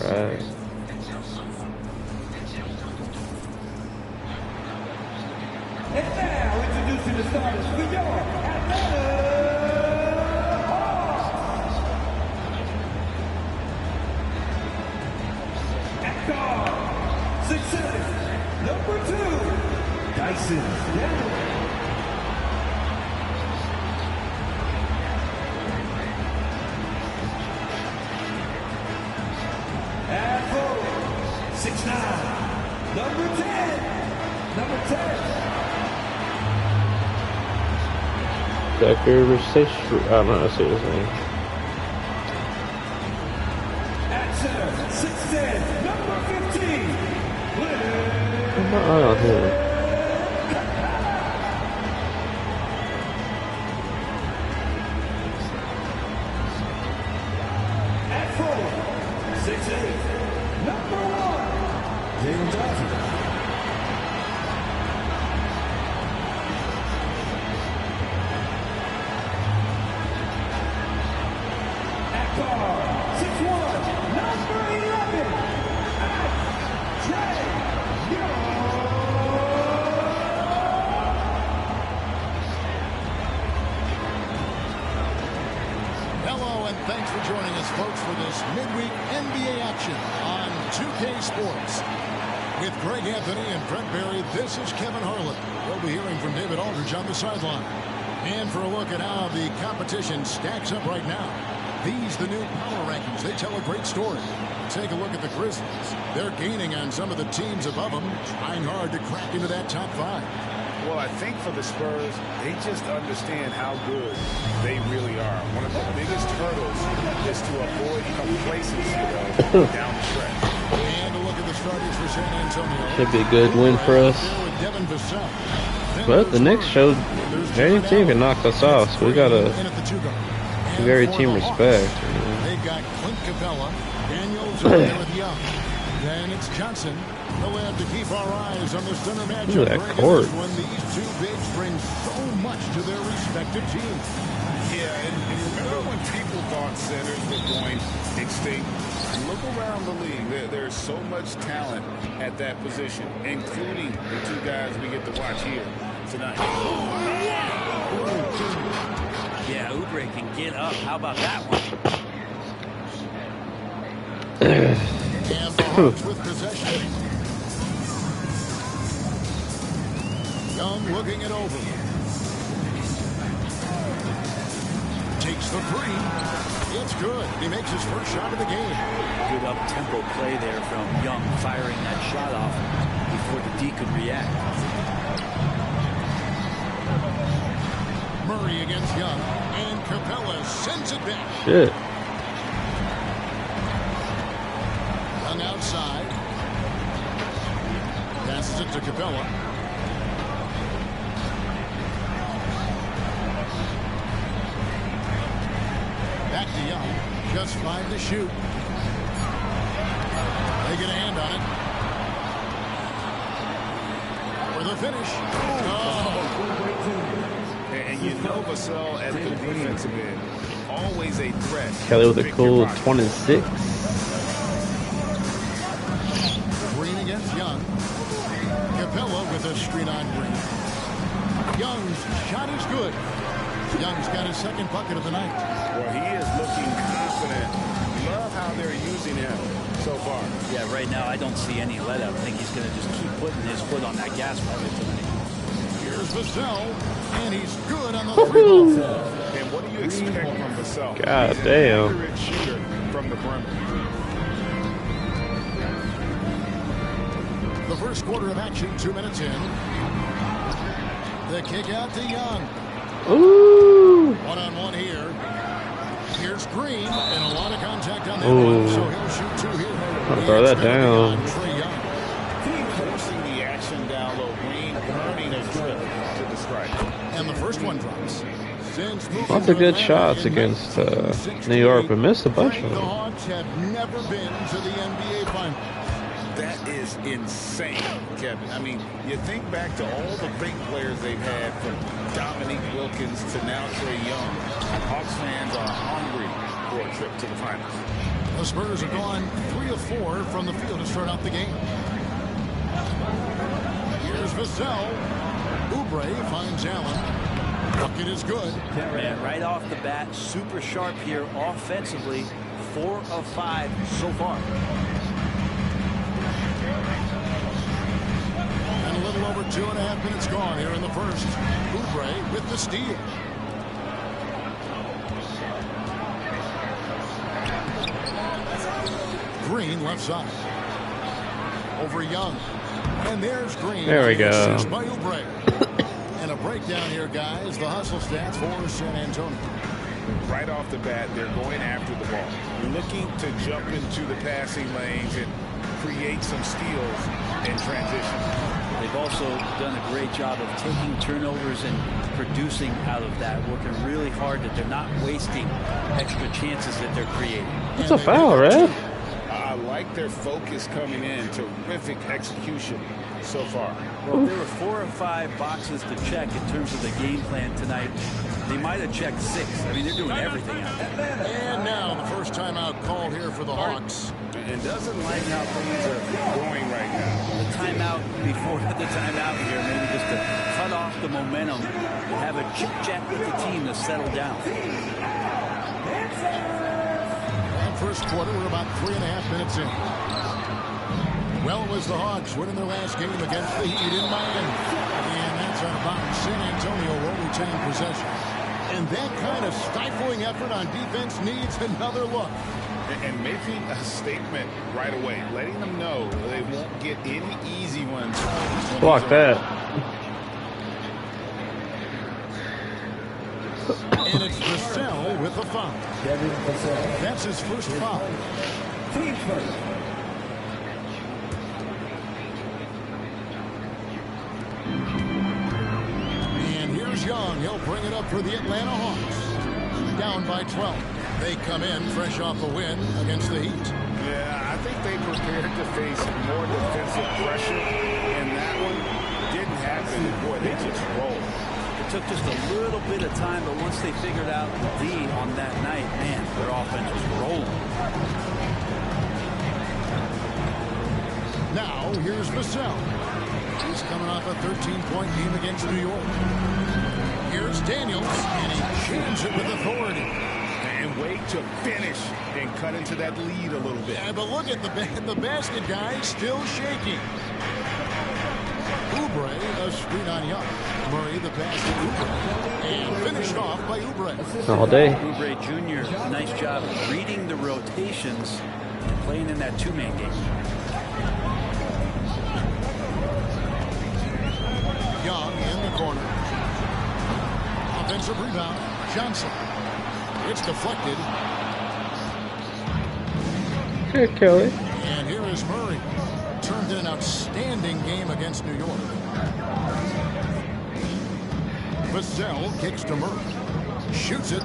Right. And now, introducing the starters for your Atlanta Hawks. At guard, 6'7", number 2, Dyson Daniel. At forward, 6'9", number 10, Becker Recish, I don't know how to say his name. At center, 6'10", number 15, Oh, here. at forward, 6'8", number 1, Jalen Johnson. At guard, 6'1", number 11, Trey Young. Hello, and thanks for joining us, folks, for this midweek NBA action on 2K Sports. With Greg Anthony and Brent Berry, this is Kevin Harlan. We'll be hearing from David Aldridge on the sideline. And for a look at how the competition stacks up right now, these the new power rankings. They tell a great story. Take a look at the Grizzlies. They're gaining on some of the teams above them, trying hard to crack into that top 5. Well, I think for the Spurs, they just understand how good they really are. One of the biggest hurdles is to avoid complacency down the stretch. And a look at the starters for San Antonio. Should be a good win for us. But the Knicks showed any team can knock us off, so we gotta give every team respect. They've got Clint Capella, Daniels over there with Young. Then it's Johnson. We'll have to keep our eyes on the center matchup. Look at that court. When these two bigs bring so much to their respective teams. Yeah, and remember when people thought centers were going extinct? Look around the league. There's so much talent at that position, including the two guys we get to watch here tonight. Yeah, Oubre can get up. How about that one? And the Hawks with possession. Young looking it over. Takes the three. It's good. He makes his first shot of the game. Good up-tempo play there from Young, firing that shot off before the D could react. Murray against Young. And Capella sends it back. Shit. Young outside. Passes it to Capella. Back to Young. Just 5 to shoot. They get a hand on it. For the finish. And you know Vassell as the defensive end. Always a threat. Kelly with a cool 26. Green against Young. Capella with a screen on Green. Young's shot is good. Young's got his second bucket of the night. Well, he is looking confident. Love how they're using him so far. Yeah, right now I don't see any let up. I think he's going to just keep putting his foot on that gas pedal tonight. Here's Vassell, and he's good on the three ball. And what do you expect from Vassell? God He's damn. an accurate shooter from the perimeter. The first quarter of action, 2 minutes in. The kick out to Young. Ooh. One-on-one here. Here's Green, and a lot of contact on that one, so he'll shoot 2 here. I'll throw that down. Trae Young. Forcing the action down low. Green earning a trip to the strike. And the first one drops. Lots of good shots against New York, but missed a bunch of The them. Hawks have never been to the NBA Finals. That is insane, Kevin. I mean, you think back to all the big players they've had, from Dominique Wilkins to now Trae Young. Hawks fans are hungry for a trip to the finals. The Spurs have gone 3 of 4 from the field to start out the game. Here's Vassell. Oubre finds Allen. Bucket is good. Yeah, right off the bat, super sharp here offensively. 4 of 5 so far. And a little over 2.5 minutes gone here in the first. Oubre with the steal. Green left side. Over Young. And there's Green. There we go. By Oubre. And a breakdown here, guys. The hustle stats for San Antonio. Right off the bat, they're going after the ball, looking to jump into the passing lanes and create some steals in transition. They've also done a great job of taking turnovers and producing out of that, working really hard that they're not wasting extra chances that they're creating. It's a foul, right? I like their focus coming in. Terrific execution so far. Well, if there were 4 or 5 boxes to check in terms of the game plan tonight, they might have checked 6. I mean, they're doing everything out there. And now the first timeout called here for the Hawks. And doesn't like how things are going right now. The timeout before the timeout here, maybe just to cut off the momentum and have a chit-chat with the team to settle down. And first quarter, we're about 3.5 minutes in. Well, it was the Hawks winning their last game against the Heat in Miami. And that's out of bounds. San Antonio will retain possession. And that kind of stifling effort on defense needs another look. And making a statement right away, letting them know they won't get any easy ones. Block that. And it's Vassell with the foul. That's his first foul. Team first. And here's Young. He'll bring it up for the Atlanta Hawks. Down by 12. They come in fresh off a win against the Heat. Yeah, I think they prepared to face more defensive pressure, and that one didn't happen. Boy, they just rolled. It took just a little bit of time, but once they figured out the D on that night, man, their offense was rolling. Now, here's Vassell. He's coming off a 13-point game against New York. Here's Daniels, and he jams it with authority. And wait to finish and cut into that lead a little bit. Yeah, but look at the basket guy still shaking. Oubre, a screen on Young. Murray, the pass to Oubre. And finished off by Oubre. All day. Oubre Jr., nice job reading the rotations and playing in that two-man game. Young in the corner. Offensive rebound. Johnson. It's deflected. Here, Kelly. And here is Murray. Turned in an outstanding game against New York. Vassell kicks to Murray. Shoots it.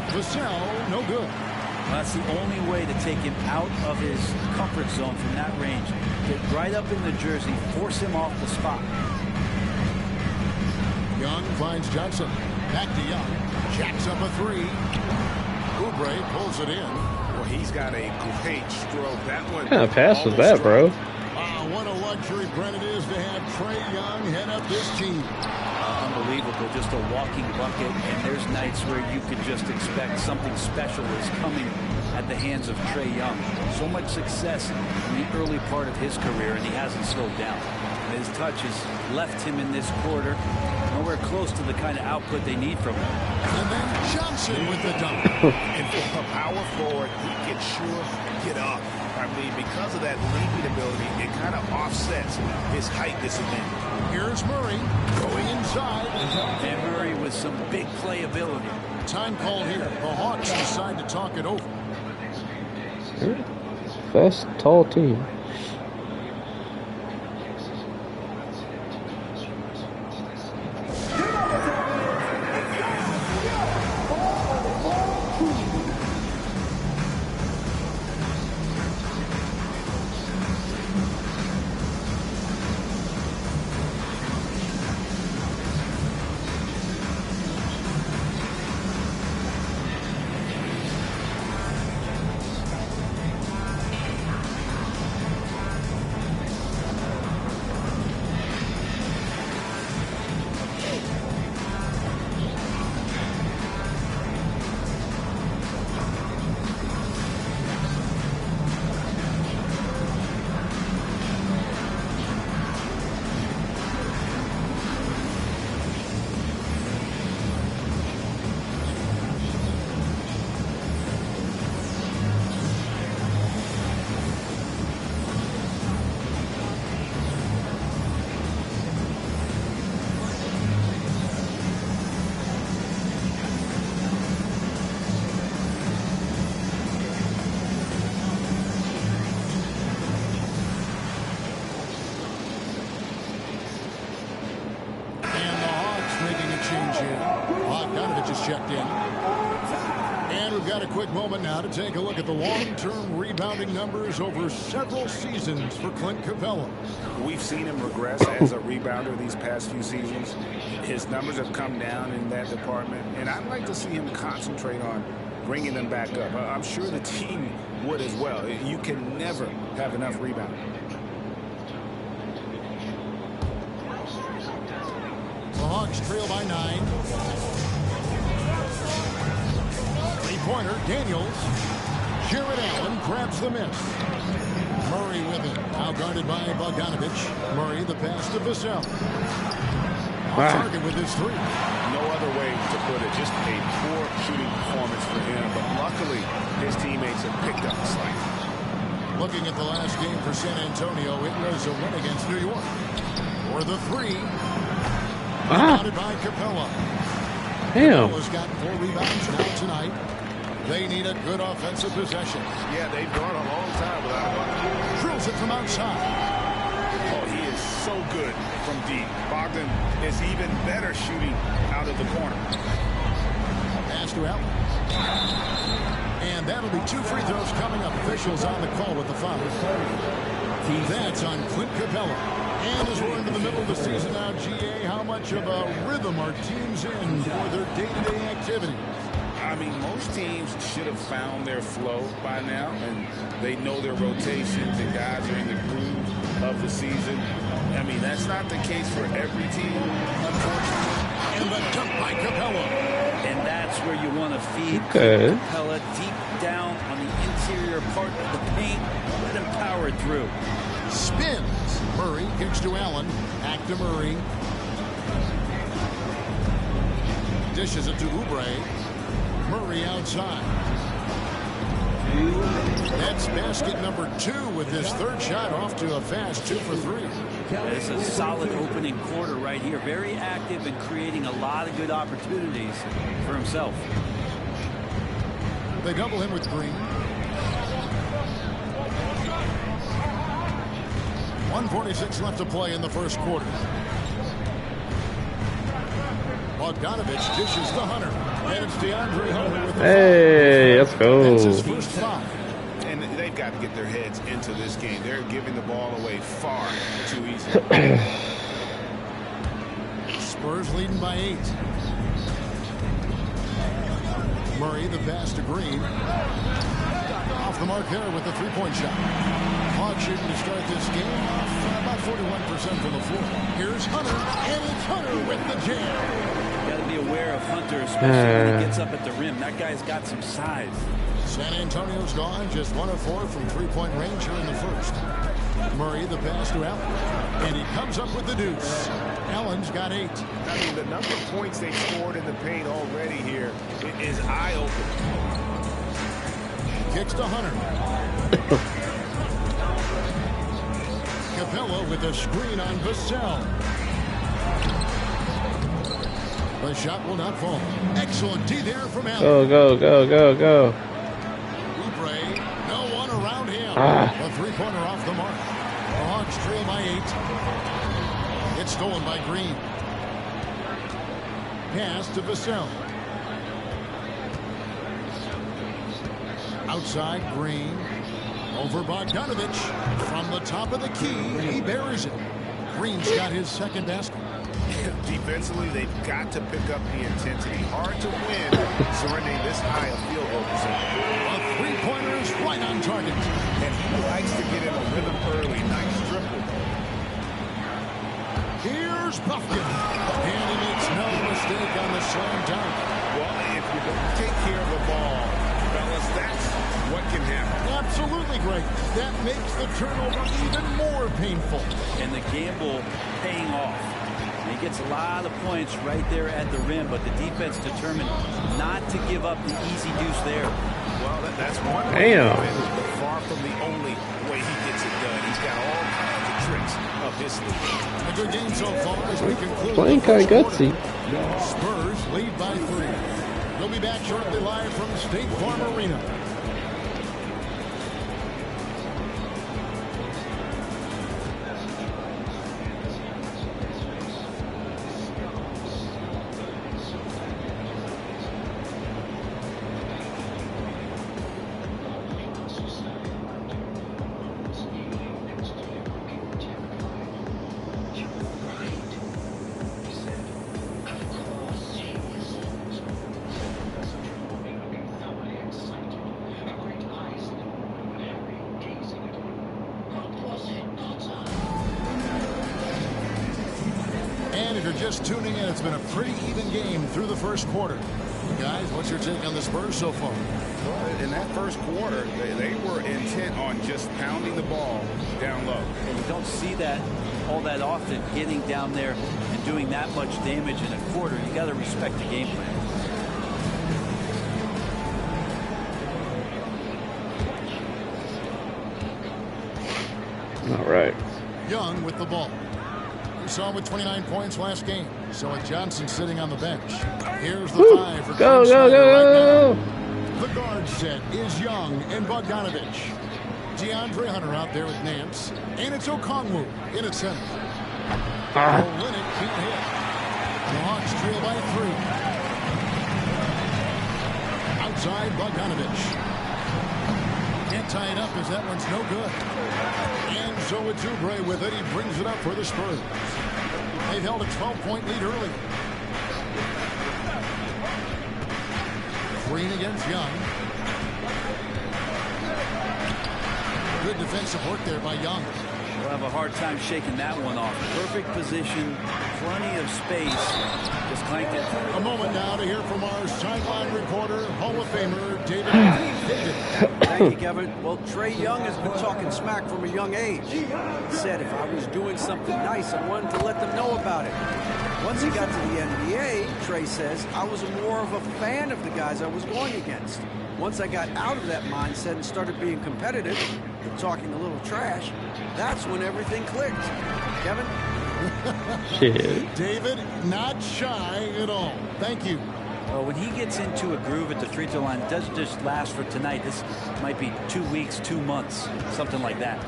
Vassell, no good. Well, that's the only way to take him out of his comfort zone from that range. Get right up in the jersey, force him off the spot. Young finds Johnson. Back to Young. Jacks up a three. Oubre pulls it in. Well, he's got a great stroke. That one. What kind of pass was that, bro? Wow, what a luxury, Brent, it is to have Trae Young head up this team. Unbelievable, just a walking bucket, and there's nights where you could just expect something special is coming at the hands of Trae Young. So much success in the early part of his career, and he hasn't slowed down. And his touch has left him in this quarter nowhere close to the kind of output they need from him. And then Johnson with the dunk. And for a power forward, he can sure get up. I mean, because of that leaping ability, it kind of offsets his height disadvantage. Here's Murray going inside. And Murray with some big playability. Time called here. The Hawks decide to talk it over. Fast, tall team. change in. Bogdanovich is checked in. And we've got a quick moment now to take a look at the long-term rebounding numbers over several seasons for Clint Capella. We've seen him regress as a rebounder these past few seasons. His numbers have come down in that department, and I'd like to see him concentrate on bringing them back up. I'm sure the team would as well. You can never have enough rebounding. The Hawks trail by 9. Three-pointer, Daniels. Jared Allen grabs the miss. Murray with it. Now guarded by Bogdanovich. Murray, the pass to Vassell. On target with his three. No other way to put it. Just a poor shooting performance for him. But luckily, his teammates have picked up the slack. Looking at the last game for San Antonio, it was a win against New York. For the three. Rebounded by Capella. Damn. Capella's got 4 rebounds now tonight. They need a good offensive possession. Yeah, they've gone a long time without a bucket. Drills it from outside. Oh, he is so good from deep. Bogdan is even better shooting out of the corner. Pass to Allen. And that'll be 2 free throws coming up. Officials on the call with the foul. That's on Clint Capella. And as we're into the middle of the season now, GA, how much of a rhythm are teams in for their day-to-day activity? I mean, most teams should have found their flow by now, and they know their rotations, and guys are in the groove of the season. I mean, that's not the case for every team, unfortunately. And the dunk by Capella. And that's where you want to feed Capella deep down on the interior part of the paint. Let him power through. Spins. Murray kicks to Allen. Back to Murray. Dishes it to Oubre. Murray outside. That's basket number 2 with his 3rd shot off to a fast 2 for 3. It's a solid opening quarter right here. Very active and creating a lot of good opportunities for himself. They double him with Green. 1:46 left to play in the first quarter. Bogdanovich dishes to Hunter. And it's DeAndre Hunter with the Hey, let's go. That's his first foul. And they've got to get their heads into this game. They're giving the ball away far too easy. Spurs leading by 8. Murray, the pass to Green. Off the mark there with the 3-point shot. Hawks shooting to start this game off about 41% from the floor. Here's Hunter, and it's Hunter with the jam. Got to be aware of Hunter, especially when he gets up at the rim. That guy's got some size. San Antonio's gone just 1 of 4 from 3-point range here in the first. Murray, the pass to Allen. And he comes up with the deuce. Allen's got 8. I mean, the number of points they've scored in the paint already here is eye-opening. Kicks to Hunter. Capella with a screen on Vassell. The shot will not fall. Excellent D there from Allen. Go, go, go, go, go. Oubre, no one around him. A 3-pointer off the mark. The Hawks trail by 8. It's stolen by Green. Pass to Vassell. Outside, Green. Over Bogdanovich. From the top of the key, he buries it. Green's got his second basket. Defensively, they've got to pick up the intensity. Hard to win surrendering this high a field goal percentage. A 3-pointer is right on target. And he likes to get in a rhythm early. Nice triple. Here's Buffkin. And he makes no mistake on the slam dunk. Well, if you don't take care of the ball, fellas, that's what can happen. Absolutely great. That makes the turnover even more painful. And the gamble paying off. He gets a lot of points right there at the rim, but the defense determined not to give up the easy deuce there. Well, that's one way Damn. to win, but far from the only way he gets it done. He's got all kinds of tricks up his sleeve. A good game so far as we conclude. Playing kind of gutsy. Spurs lead by 3. We'll be back shortly live from State Farm Arena. just tuning in, it's been a pretty even game through the first quarter. Guys, what's your take on the Spurs so far? Well, in that first quarter, they were intent on just pounding the ball down low. And you don't see that all that often, getting down there and doing that much damage in a quarter. You got to respect the game plan. All right. Young with the ball. We saw him with 29 points last game. So with Johnson sitting on the bench. Here's the 5 for Go, go, go! Right now. The guard set is Young and Bogdanovich. DeAndre Hunter out there with Nance. And it's Okongwu in at center. Olynyk can't hit. The Hawks trail by 3. Outside Bogdanovich. Can't tie it up as that one's no good. And so it's Oubre with it. He brings it up for the Spurs. They've held a 12-point lead early. Green against Young. Good defensive work there by Young. We'll have a hard time shaking that one off. Perfect position, plenty of space. Just clanked it. A moment now to hear from our sideline reporter, Hall of Famer David. Thank you, Kevin. Well, Trae Young has been talking smack from a young age. He said if I was doing something nice, I wanted to let them know about it. Once he got to the NBA, Trae says, I was more of a fan of the guys I was going against. Once I got out of that mindset and started being competitive and talking a little trash, that's when everything clicked. Kevin? Shit. David, not shy at all. Thank you. Well, when he gets into a groove at the free throw line, it doesn't just last for tonight. This might be 2 weeks, 2 months, something like that.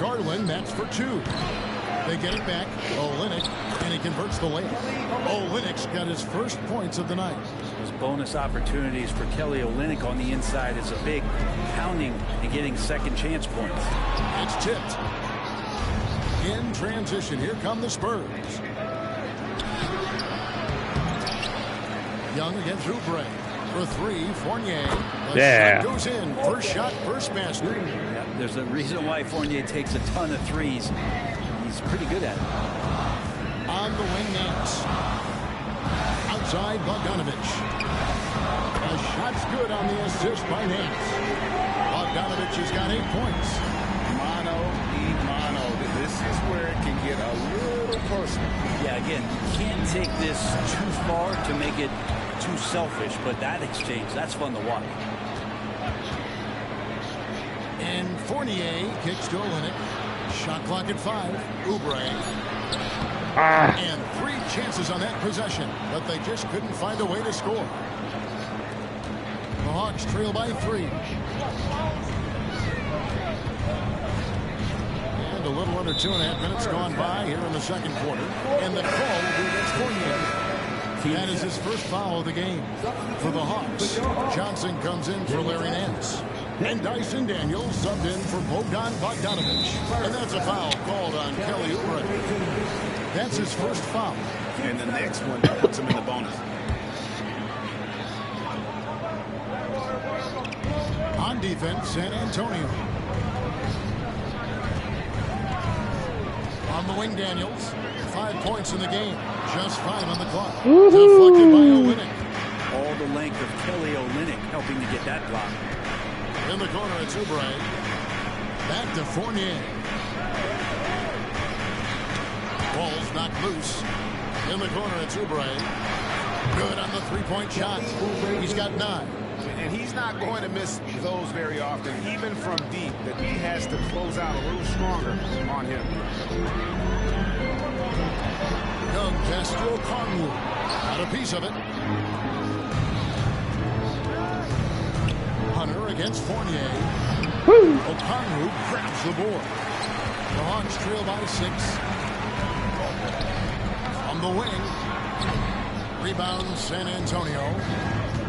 Garland, that's for 2. They get it back. Olynyk, and he converts the layup. Olynyk's got his first points of the night. Those bonus opportunities for Kelly Olynyk on the inside is a big pounding and getting second chance points. It's tipped. In transition, here come the Spurs. Young against Oubre. For 3, Fournier. The shot goes in. First shot, first basket. Yeah, there's a reason why Fournier takes a ton of threes. He's pretty good at it. On the wing, Nance. Outside, Bogdanovich. The shot's good on the assist by Nance. Bogdanovich has got 8 points. Mano y mano. This is where it can get a little personal. Yeah, again, you can't take this too far to make it too selfish, but that exchange, that's fun to watch. And Fournier kicks to Olynyk. Shot clock at 5. Oubre. And 3 chances on that possession, but they just couldn't find a way to score. The Hawks trail by 3. And a little under 2.5 minutes gone by here in the second quarter. And the call will be against Fournier. That is his first foul of the game. For the Hawks, Johnson comes in for Larry Nance. And Dyson Daniels subbed in for Bogdanovich. And that's a foul called on Kelly Oubre. That's his first foul. And the next one puts him in the bonus. On defense, San Antonio. On the wing, Daniels. 5 points in the game. Just 5 on the clock. Deflected by Olynyk. All the length of Kelly Olynyk helping to get that block. In the corner, it's Oubre. Back to Fournier. Ball's knocked loose. In the corner, it's Oubre. Good on the 3-point shot. He's got 9. And he's not going to miss those very often, even from deep, that he has to close out a little stronger on him. Young pass to Okongwu. Got a piece of it. Hunter against Fournier. Okongwu grabs the board. The Hawks trail by 6. On the wing. Rebound San Antonio.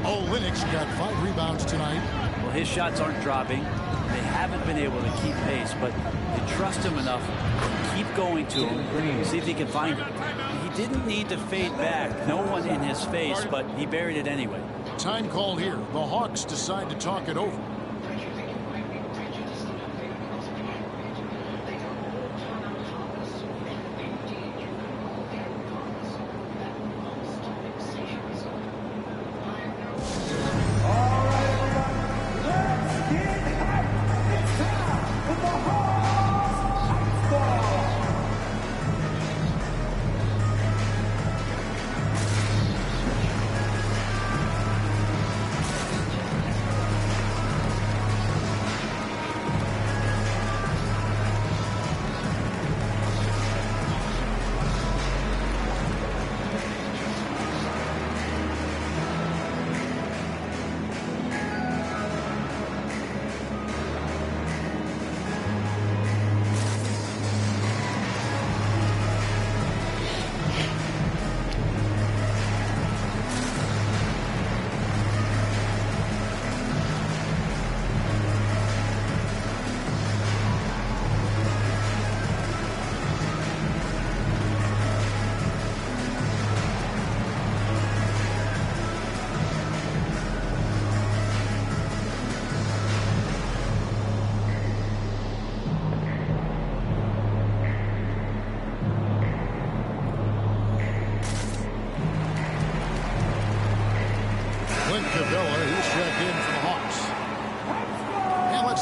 Olynyk's got 5 rebounds tonight. Well, his shots aren't dropping. They haven't been able to keep pace, but they trust him enough to keep going to him, see if he can find it. He didn't need to fade back. No one in his face, but he buried it anyway. Time called here. The Hawks decide to talk it over.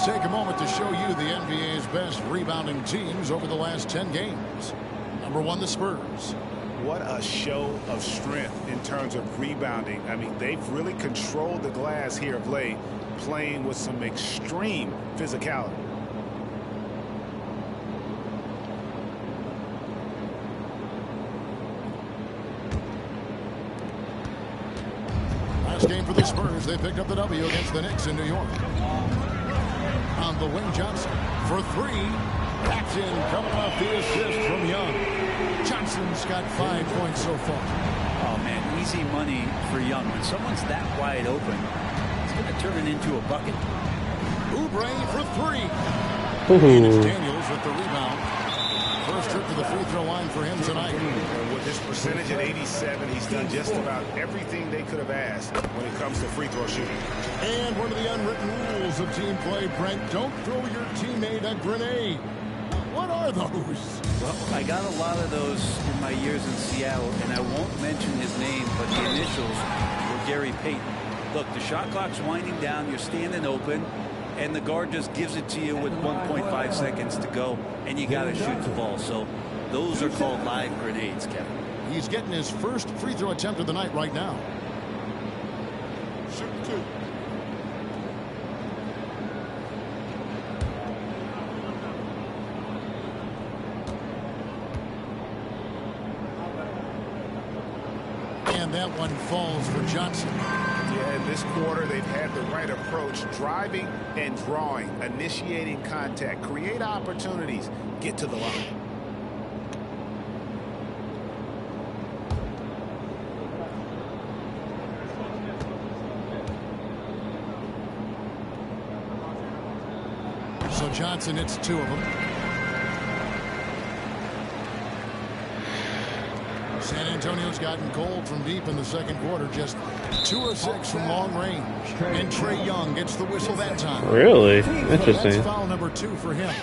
Let's take a moment to show you the NBA's best rebounding teams over the last 10 games. Number 1, the Spurs. What a show of strength in terms of rebounding. I mean, they've really controlled the glass here of late, playing with some extreme physicality. Last game for the Spurs, they picked up the W against the Knicks in New York. On the wing, Johnson for 3. That's in, coming off the assist from Young. Johnson's got 5 points so far. Oh, man, easy money for Young. When someone's that wide open, it's going to turn it into a bucket. Oubre for 3. And it's Daniels with the rebound. First trip to the free throw line for him tonight. With his percentage at 87, he's done just about everything they could have asked when it comes to free throw shooting. And one of the unwritten rules of team play, Brent, don't throw your teammate a grenade. What are those? Well, I got a lot of those in my years in Seattle, and I won't mention his name, but the initials were Gary Payton. Look, the shot clock's winding down, you're standing open, and the guard just gives it to you with 1.5 seconds to go, and you got to shoot the ball. So those are called live grenades, Kevin. He's getting his first free throw attempt of the night right now. Shoot 2. And that one falls for Johnson. Yeah, in this quarter, they've had the right approach, driving and drawing, initiating contact, create opportunities, get to the line. So Johnson hits 2 of them. San Antonio's gotten cold from deep in the second quarter, just 2 of 6 from long range. And Trae Young gets the whistle that time. Really? Interesting. That's foul number 2 for him.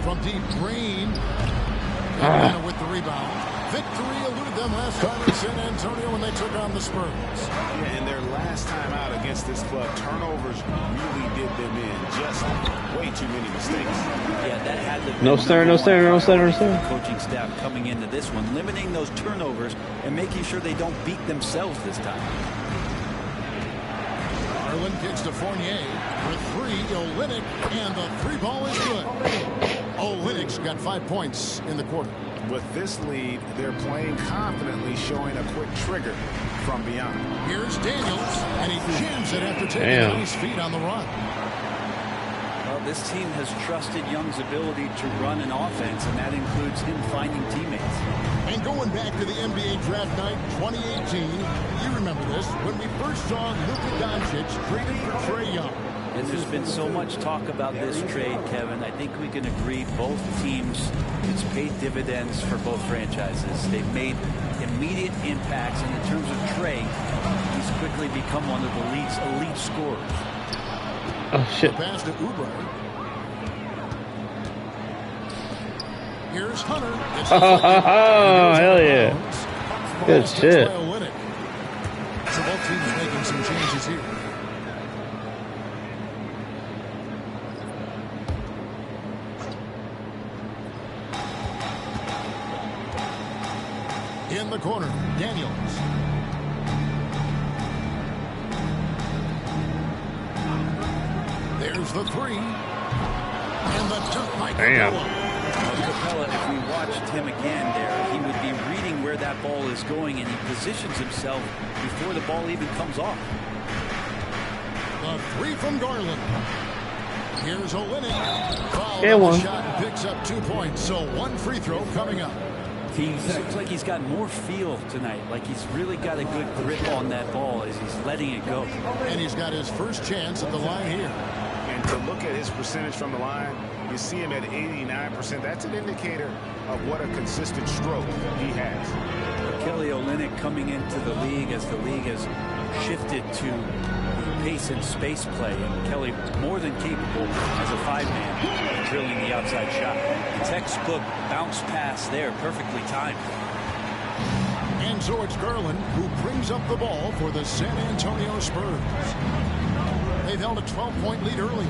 From deep, Green. Atlanta with the rebound. Victory eluded them last time in San Antonio when they took on the Spurs. Yeah, and their last time out against this club, turnovers really did them in. Just way too many mistakes. Yeah, that had to No center, no center, no center, no center. coaching staff coming into this one, limiting those turnovers and making sure they don't beat themselves this time. Garland kicks to Fournier for 3. Olynyk, and the 3 ball is good. Olynyk's got 5 points in the quarter. With this lead, they're playing confidently, showing a quick trigger from beyond. Here's Daniels, and he jams it after taking nice feet on the run. Well, this team has trusted Young's ability to run an offense, and that includes him finding teammates. And going back to the NBA draft night 2018, you remember this, when we first saw Luka Doncic traded for Trae Young. And there's been so much talk about this trade, Kevin. I think we can agree both teams, it's paid dividends for both franchises. They've made immediate impacts, and in terms of Trae, he's quickly become one of the league's elite scorers. Oh, shit. Pass to Oubre. Here's Hunter. Oh, hell yeah. Good shit. So both teams making some changes here. In the corner, Daniels. There's the 3. And the dunk by Capella. Capella, if we watched him again there, he would be reading where that ball is going, and he positions himself before the ball even comes off. The 3 from Garland. Here's Olynyk. Fouled Yeah, on the one. shot and picks up 2 points. So 1 free throw coming up. He looks like he's got more feel tonight, like he's really got a good grip on that ball as he's letting it go. And he's got his first chance at the line here. And to look at his percentage from the line, you see him at 89%. That's an indicator of what a consistent stroke he has. Kelly Olynyk coming into the league as the league has shifted to pace and space play, and Kelly more than capable as a 5-man of drilling the outside shot. Textbook bounce pass there, perfectly timed. And And so it's Garland who brings up the ball for the San Antonio Spurs. They've held a 12-point lead early.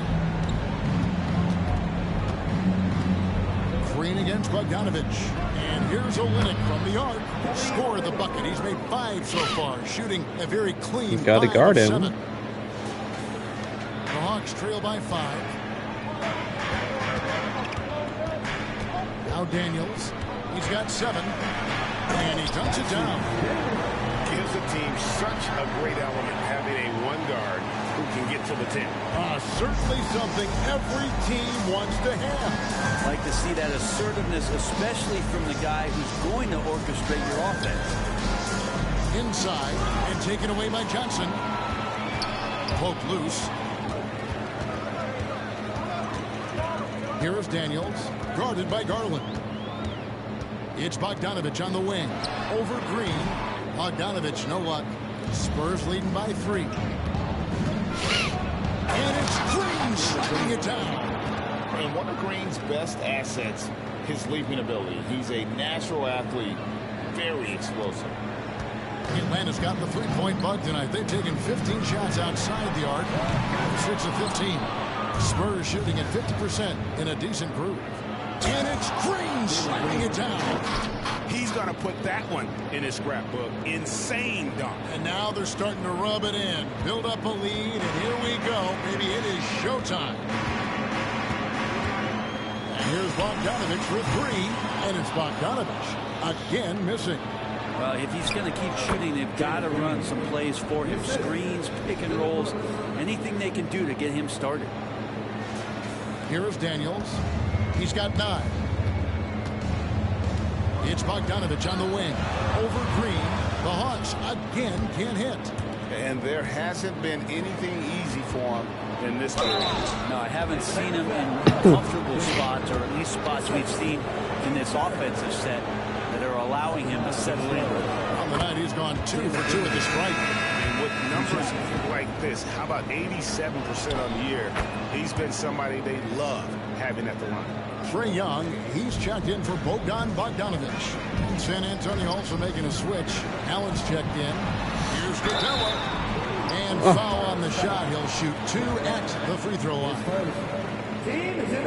Green against Bogdanovich. And here's Olynyk from the arc. Scored the bucket. He's made 5 so far, shooting a very clean. You got to guard him. 7. The Hawks trail by 5. Now Daniels. He's got 7. And he dumps it down. Gives the team such a great element having a one guard who can get to the 10. Certainly something every team wants to have. Like to see that assertiveness, especially from the guy who's going to orchestrate your offense. Inside and taken away by Johnson. Poked loose. Here is Daniels, guarded by Garland. It's Bogdanovich on the wing. Over Green. Bogdanovich, no luck. Spurs leading by 3. And it's Green sliding it down. And one of Green's best assets, his leaping ability. He's a natural athlete, very explosive. Atlanta's got the 3-point bug tonight. They've taken 15 shots outside the arc. 6 of 15. Spurs shooting at 50% in a decent groove. And it's Green sliding it down. He's going to put that one in his scrapbook. Insane dunk. And now they're starting to rub it in. Build up a lead, and here we go. Maybe it is showtime. And here's Bogdanovich for 3. And it's Bogdanovich again missing. Well, if he's going to keep shooting, they've got to run some plays for him. Screens, pick and rolls, anything they can do to get him started. Here is Daniels. He's got 9. It's Bogdanovich on the wing. Over Green. The Hawks again can't hit. And there hasn't been anything easy for him in this game. No, I haven't seen him in comfortable spots, or at least spots we've seen in this offensive set that are allowing him to settle in. On the night, he's gone 2 for 2 at the strike. And with numbers like this, how about 87% on the year? He's been somebody they love having at the line. Trae Young, he's checked in for Bogdanovich. And San Antonio also making a switch. Allen's checked in. Here's Capella. And foul on the shot. He'll shoot 2 at the free throw line.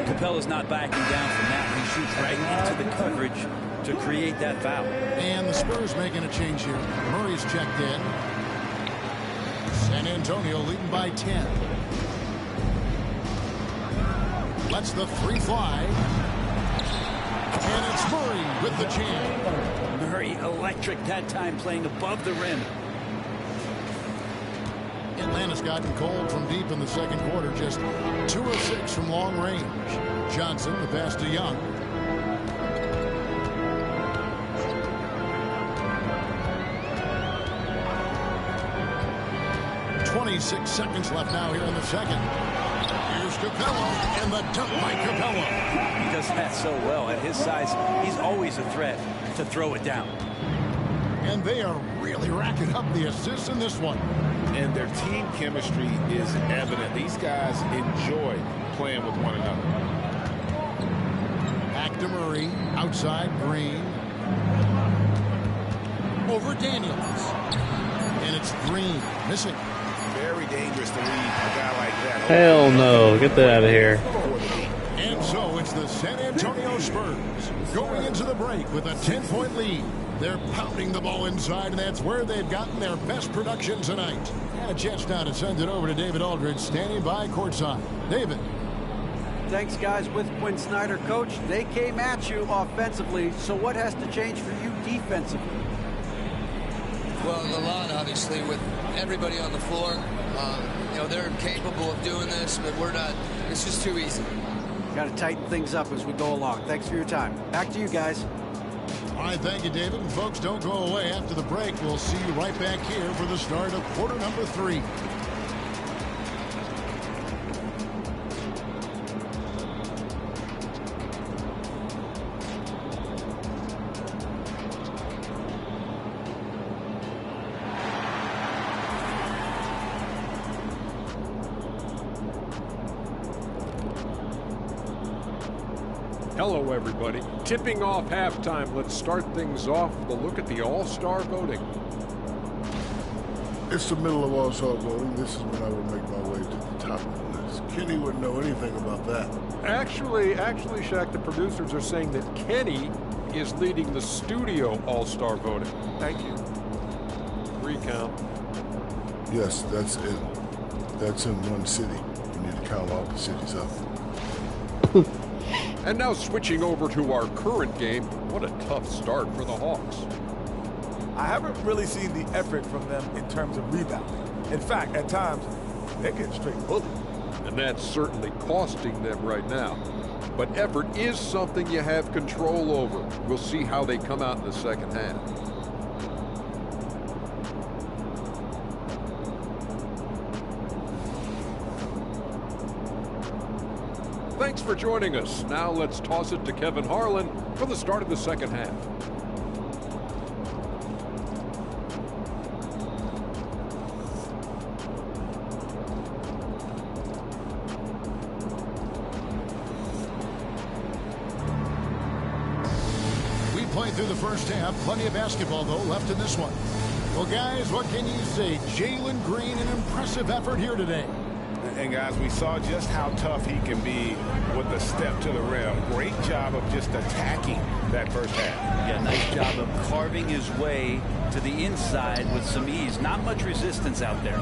Capella's not backing down from that. He shoots right into the coverage to create that foul. And the Spurs making a change here. Murray's checked in. San Antonio leading by 10. Lets the 3 fly. And it's Murray with the jam. Murray electric that time, playing above the rim. Atlanta's gotten cold from deep in the second quarter. Just 2 of 6 from long range. Johnson, the pass to Young. .26 seconds left now here in the second. Here's Capella, and the dunk by Capella. He does that so well. At his size, he's always a threat to throw it down. And they are really racking up the assists in this one. And their team chemistry is evident. These guys enjoy playing with one another. Back to Murray. Outside, Green. Over Daniels. And it's Green. Missing. Very dangerous to leave a guy like that. Hell no. Get that out of here. And so it's the San Antonio Spurs going into the break with a 10-point lead. They're pounding the ball inside, and that's where they've gotten their best production tonight. And a chance now to send it over to David Aldridge, standing by courtside. David. Thanks, guys. With Quinn Snyder, coach, they came at you offensively. So what has to change for you defensively? Well, a lot, obviously, with everybody on the floor. You know, they're capable of doing this, but we're not. It's just too easy. Got to tighten things up as we go along. Thanks for your time. Back to you guys. All right, thank you, David. And folks, don't go away. After the break, we'll see you right back here for the start of quarter number 3. Hello, everybody. Tipping off halftime. Let's start things off with a look at the All-Star voting. It's the middle of All-Star voting. This is when I would make my way to the top of the list. Kenny wouldn't know anything about that. Actually, Shaq, the producers are saying that Kenny is leading the studio All-Star voting. Thank you. Recount. Yes, that's it. That's in one city. We need to count all the cities up. And now switching over to our current game, what a tough start for the Hawks. I haven't really seen the effort from them in terms of rebounding. In fact, at times, they're getting straight bullied. And that's certainly costing them right now. But effort is something you have control over. We'll see how they come out in the second half. Thanks for joining us. Now let's toss it to Kevin Harlan for the start of the second half. We played through the first half. Plenty of basketball, though, left in this one. Well, guys, what can you say? Jalen Green, an impressive effort here today. And guys, we saw just how tough he can be with the step to the rim. Great job of just attacking that first half. Yeah, nice job of carving his way to the inside with some ease. Not much resistance out there.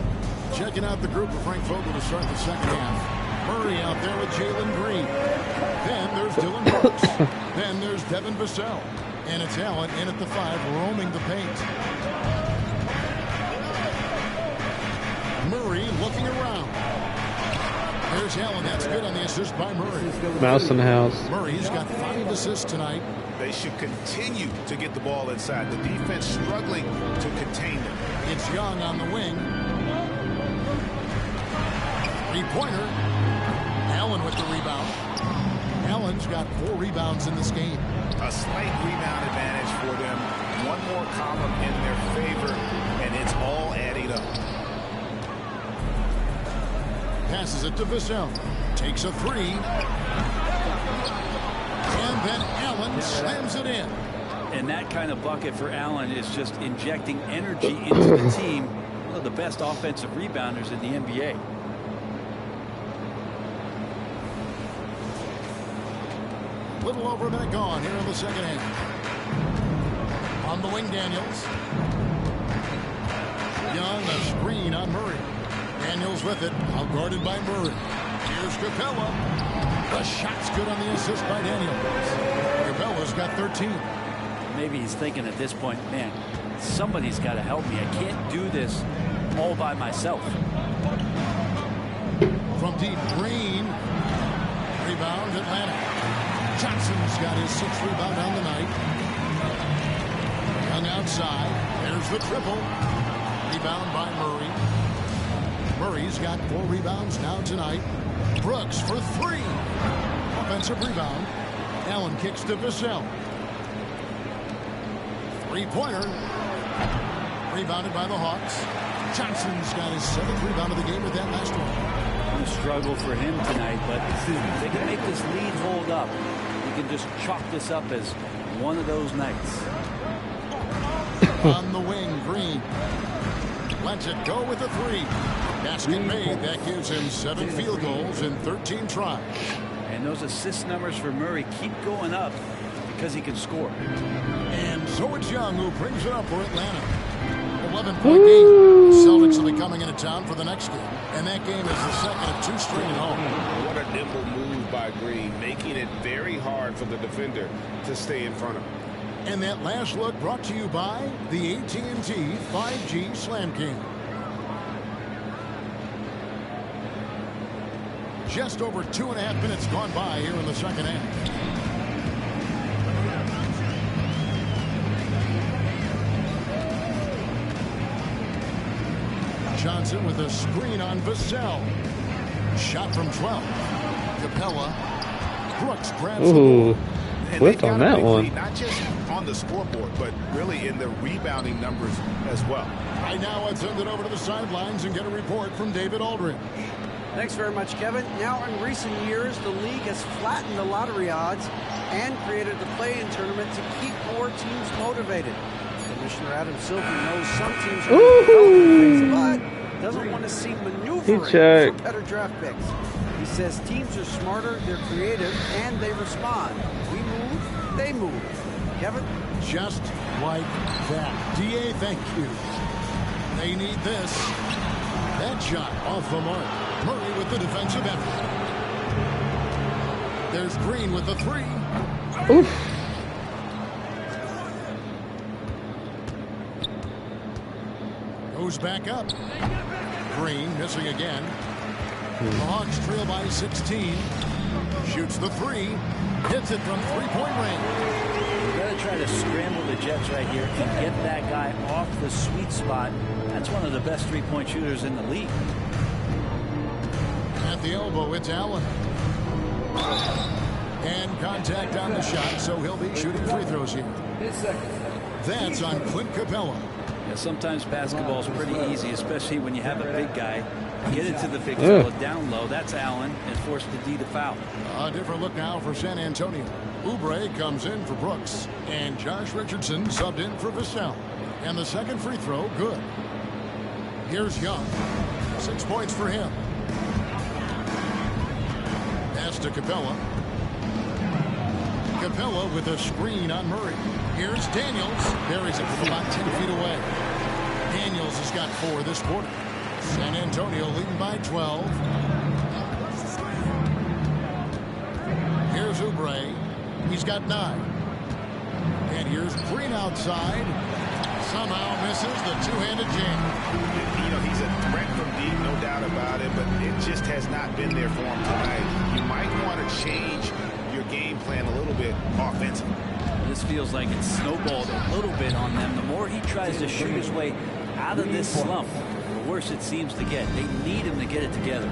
Checking out the group of Frank Vogel to start the second half. Murray out there with Jalen Green. Then there's Dylan Brooks. Then there's Devin Vassell. And it's Allen in at the 5, roaming the paint. Murray looking around. There's Allen. That's good on the assist by Murray. Mouse in the house. Murray's got 5 assists tonight. They should continue to get the ball inside. The defense struggling to contain them. It's Young on the wing. Three-pointer. Allen with the rebound. Allen's got 4 rebounds in this game. A slight rebound advantage for them. One more column in their favor, and it's all adding up. Passes it to Vassell. Takes a 3. And then Allen slams it in. And that kind of bucket for Allen is just injecting energy into the team. One of the best offensive rebounders in the NBA. Little over a minute gone here in the second half. On the wing, Daniels. Young, a screen on Murray. Daniels with it, out guarded by Murray. Here's Capella. The shot's good on the assist by Daniels. Capella's got 13. Maybe he's thinking at this point, man, somebody's got to help me. I can't do this all by myself. From deep, Green. Rebound, Atlanta. Johnson's got his 6th rebound on the night. Young outside. There's the triple. Rebound by Murray. Murray's got 4 rebounds now tonight. Brooks for 3. Offensive rebound. Allen kicks to Vassell. Three-pointer. Rebounded by the Hawks. Johnson's got his 7th rebound of the game with that last one. A struggle for him tonight, but if they can make this lead hold up, we can just chalk this up as one of those nights. On the wing, Green. Lets it go with a 3. Basket made. That gives him 7 field goals in 13 tries. And those assist numbers for Murray keep going up because he can score. And so it's Young who brings it up for Atlanta. 11-point game. Celtics will be coming into town for the next game. And that game is the second of 2 straight at home. What a nimble move by Green, making it very hard for the defender to stay in front of him. And that last look brought to you by the AT&T 5G Slam King. Just over 2.5 minutes gone by here in the second half. Johnson with a screen on Vassell. Shot from 12. Capella. Brooks grabs the ball. Whipped on that one. Not just on the scoreboard, but really in the rebounding numbers as well. Right now, let's send it over to the sidelines and get a report from David Aldridge. Thanks very much, Kevin. Now, in recent years, the league has flattened the lottery odds and created the play-in tournament to keep more teams motivated. Commissioner Adam Silver knows some teams are in the development phase, but doesn't want to see maneuvering for better draft picks. He says teams are smarter, they're creative, and they respond. We move, they move. Kevin? Just like that. DA, thank you. They need this. That shot off the mark. Murray with the defensive effort. There's Green with the three. Oof. Goes back up. Green missing again. The Hawks trail by 16. Shoots the three. Hits it from three-point range. You've got to try to scramble the Jets right here and get that guy off the sweet spot. That's one of the best three-point shooters in the league. At the elbow, it's Allen. And contact on the shot, so he'll be shooting free throws here. That's on Clint Capella. Yeah, sometimes basketball is pretty easy, especially when you have a big guy. Get it to the big fella down low. That's Allen, and force the D to foul. A different look now for San Antonio. Oubre comes in for Brooks, and Josh Richardson subbed in for Vassell. And the second free throw, good. Here's Young. 6 points for him. Pass to Capella. Capella with a screen on Murray. Here's Daniels. Buries it from about 10 feet away. Daniels has got 4 this quarter. San Antonio leading by 12. Here's Oubre. He's got 9. And here's Green outside. Somehow misses the two-handed jam. You know, he's a threat from deep, no doubt about it, but it just has not been there for him tonight. You might want to change your game plan a little bit offensively. This feels like it's snowballed a little bit on them. The more he tries to shoot his way out of this slump, the worse it seems to get. They need him to get it together.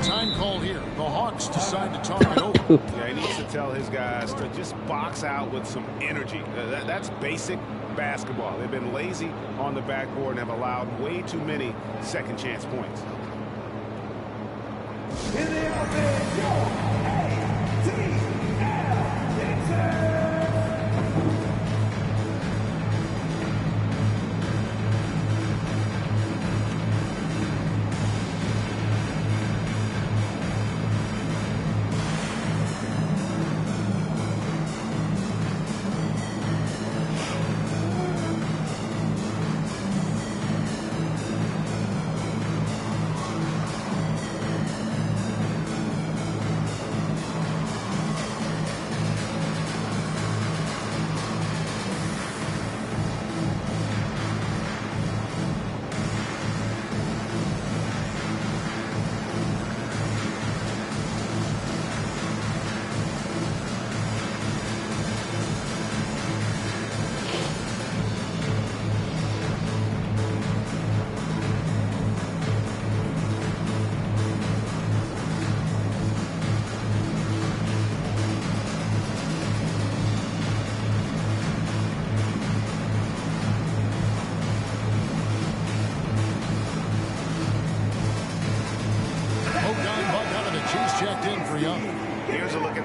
Time call here. The Hawks decide to talk it over. Yeah, he needs to tell his guys to just box out with some energy. That's basic basketball. They've been lazy on the backboard and have allowed way too many second chance points. In the offense, go! A-T-L-Dixon!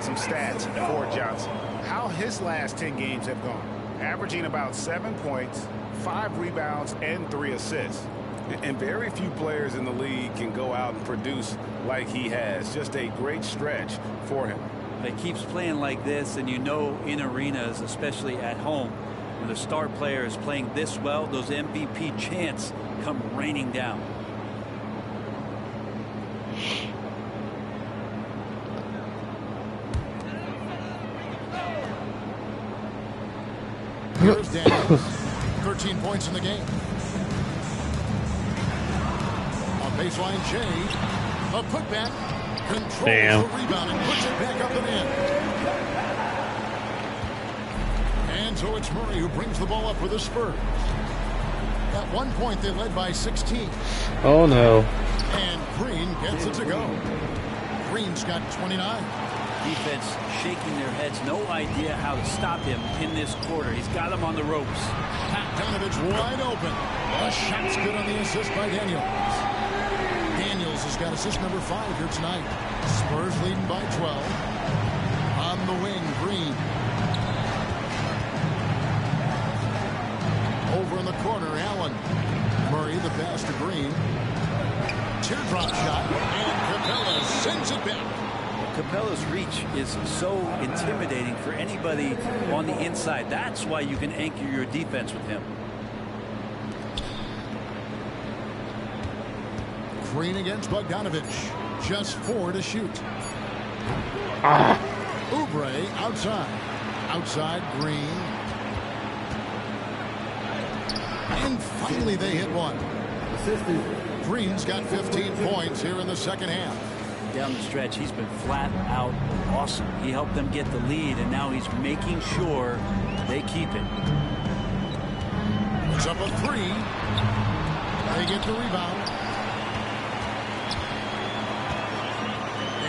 Some stats for Johnson. How his last 10 games have gone. Averaging about 7 points, 5 rebounds, and 3 assists. And very few players in the league can go out and produce like he has. Just a great stretch for him. He keeps playing like this, and you know in arenas, especially at home, when the star player is playing this well, those MVP chants come raining down. Here's Daniels. 13 points in the game. On baseline, Jay. A putback. Controls the rebound and puts it back up and in. And so it's Murray who brings the ball up for the Spurs. At one point, they led by 16. Oh, no. And Green gets it to go. Green's got 29. Defense shaking their heads. No idea how to stop him in this quarter. He's got him on the ropes. Bogdanovich wide open. A shot's good on the assist by Daniels. Daniels has He's got assist number 5 here tonight. Spurs leading by 12. On the wing, Green. Over in the corner, Allen. Murray, the pass to Green. Teardrop shot, and Capella sends it back. Capella's reach is so intimidating for anybody on the inside. That's why you can anchor your defense with him. Green against Bogdanovich. Just 4 to shoot. Oubre outside. Outside, Green. And finally they hit one. Green's got 15 points here in the second half. Down the stretch, he's been flat out awesome. He helped them get the lead, and now he's making sure they keep it. It's up a 3. They get the rebound.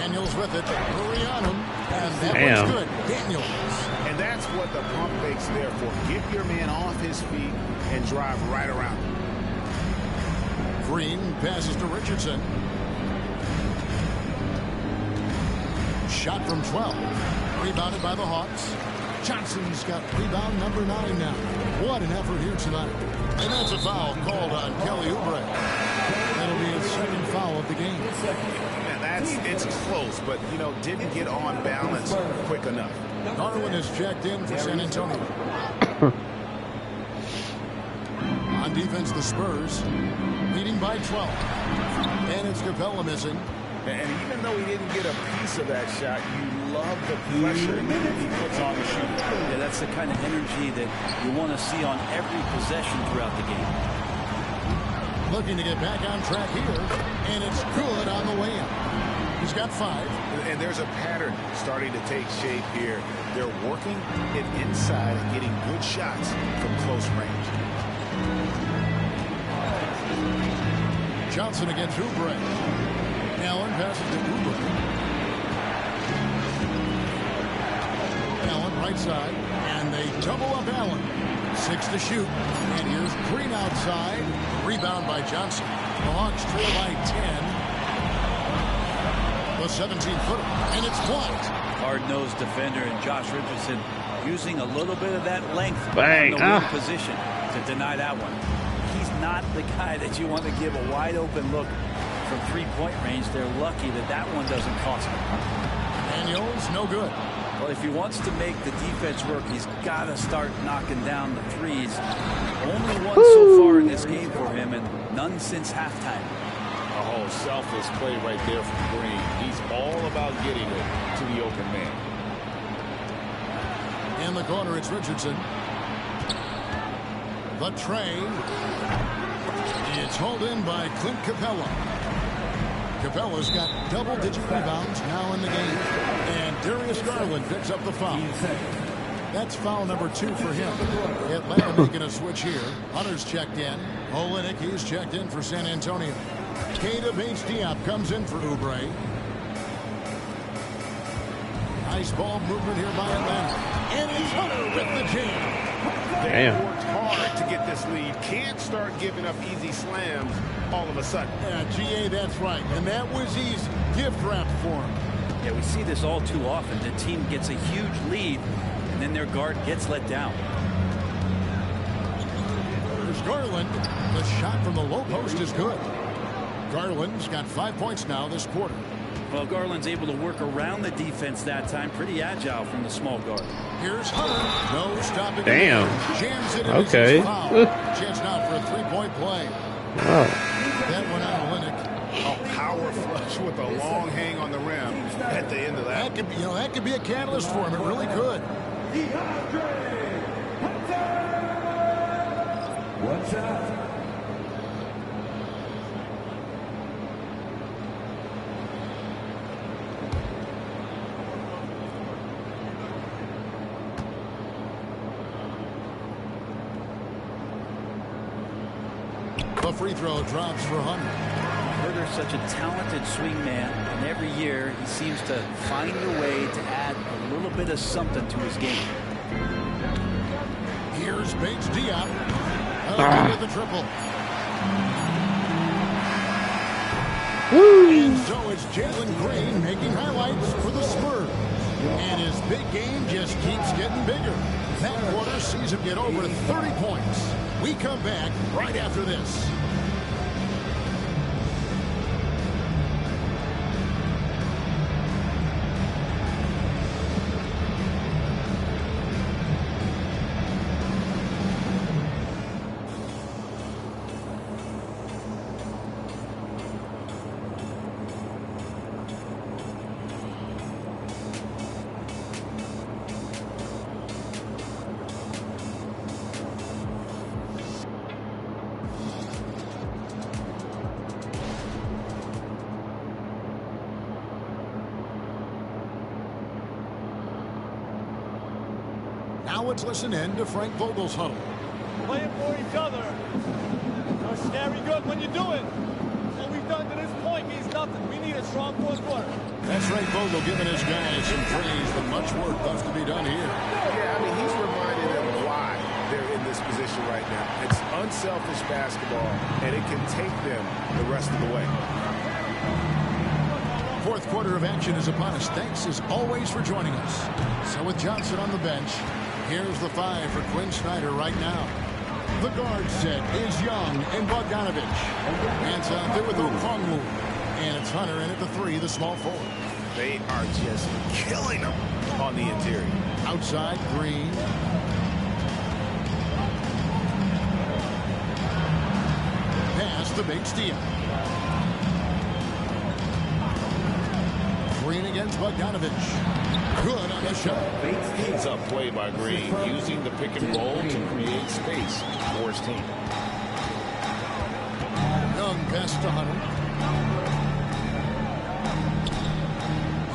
Daniels with it. Hurry on him. And that one's good. Daniels. And that's what the pump fake's there for. Get your man off his feet and drive right around him. Green passes to Richardson. Shot from 12. Rebounded by the Hawks. Johnson's got rebound number 9 now. What an effort here tonight. And that's a foul called on Kelly Oubre. That'll be his second foul of the game. It's close, but, you know, didn't get on balance quick enough. Garland is checked in for San Antonio. On defense, the Spurs leading by 12. And it's Capella missing. And even though he didn't get a piece of that shot, you love the pressure he puts on the shooter. Yeah, that's the kind of energy that you want to see on every possession throughout the game. Looking to get back on track here, and it's good on the way in. He's got 5. And there's a pattern starting to take shape here. They're working it inside and getting good shots from close range. Johnson against Oubre. Allen passes to Oubre. Allen right side, and they double up Allen. 6 to shoot, and here's Green outside. Rebound by Johnson. The Hawks trail by 10. The 17-footer, and it's blocked. Hard-nosed defender, and Josh Richardson using a little bit of that length Bang. on the wing position to deny that one. He's not the guy that you want to give a wide-open look from three-point range. They're lucky that that one doesn't cost him. Daniels, no good. Well, if he wants to make the defense work, he's got to start knocking down the threes. Only one so far in this game for him, and none since halftime. Oh, selfless play right there from Green. He's all about getting it to the open man. In the corner, it's Richardson. The tray. It's hauled in by Clint Capella. Capella's got double-digit rebounds now in the game. And Darius Garland picks up the foul. That's foul number 2 for him. Atlanta making a switch here. Hunter's checked in. Olynyk, he's checked in for San Antonio. Keita Bates-Diop comes in for Oubre. Nice ball movement here by Atlanta. And it's Hunter with the jam. They worked hard to get this lead. Can't start giving up easy slams all of a sudden. Yeah, GA, that's right. And that was easy. Gift wrap for him. Yeah, we see this all too often. The team gets a huge lead, and then their guard gets let down. There's Garland. The shot from the low post is good. Garland's got 5 points now this quarter. Well, Garland's able to work around the defense that time. Pretty agile from the small guard. Here's Hunter. No stopping. Damn. Jams it in. Okay. Chance now for a 3-point play. Wow. That one on Olynyk. A power flush with a long hang on the rim at the end of that. That could be, that could be a catalyst for him. It really could. What's up? The free throw drops for Hunter. Herter's such a talented swing man, and every year he seems to find a way to add a little bit of something to his game. Here's Bates-Diop. With the triple. Jalen Green making highlights for the Spurs. And his big game just keeps getting bigger. That quarter sees him get over 30 points. We come back right after this. Now let's listen in to Frank Vogel's huddle. Playing for each other. You're scary good when you do it. What we've done to this point means nothing. We need a strong fourth quarter. That's Frank Vogel giving his guys some praise, but much work left to be done here. Yeah, I mean, he's reminding them why they're in this position right now. It's unselfish basketball, and it can take them the rest of the way. Fourth quarter of action is upon us. Thanks as always for joining us. So with Johnson on the bench, here's the 5 for Quinn Snyder right now. The guard set is Young and Bogdanovich. Hands out there with Okongwu. And it's Hunter in at the 3, the small forward. They are just killing them on the interior. Outside, Green. Pass to Bates-Diop. Green against Bogdanovich. Good on the shot. It's a play by Green, using the pick and roll to create space for his team. Young pass to Hunter.